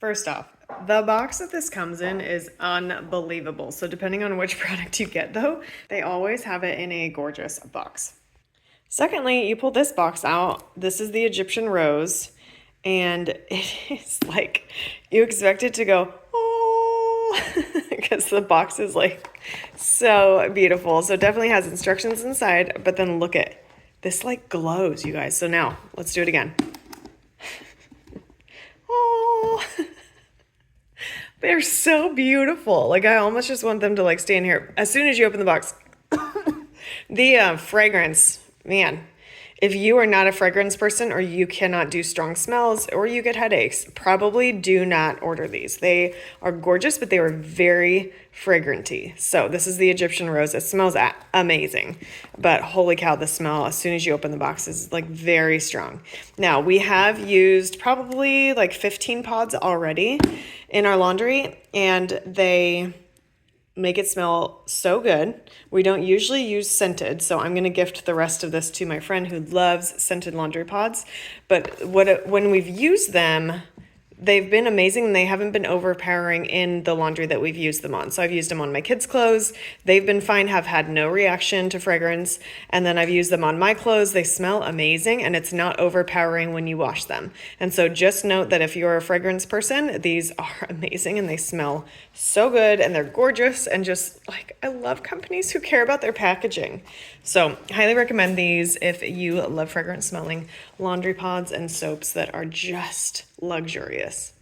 First off, the box that this comes in is unbelievable. So depending on which product you get though, they always have it in a gorgeous box. Secondly, you pull this box out. This is the Egyptian Rose, and it is like, you expect it to go, oh, because the box is like so beautiful. So it definitely has instructions inside, but then look at this, like glows, you guys. So now let's do it again. Oh, they're so beautiful. Like I almost just want them to like stand here. As soon as you open the box, the fragrance, man, if you are not a fragrance person or you cannot do strong smells or you get headaches, probably do not order these. They are gorgeous, but they are very fragranty. So this is the Egyptian Rose. It smells amazing, but holy cow, the smell as soon as you open the box is like very strong. Now we have used probably like 15 pods already in our laundry, and they make it smell so good. We don't usually use scented, so I'm going to gift the rest of this to my friend who loves scented laundry pods. But when we've used them, they've been amazing, and they haven't been overpowering in the laundry that we've used them on. So I've used them on my kids' clothes. They've been fine, have had no reaction to fragrance. And then I've used them on my clothes. They smell amazing, and it's not overpowering when you wash them. And so just note that if you're a fragrance person, these are amazing, and they smell so good, and they're gorgeous, and just like, I love companies who care about their packaging. So highly recommend these if you love fragrance smelling laundry pods and soaps that are just luxurious.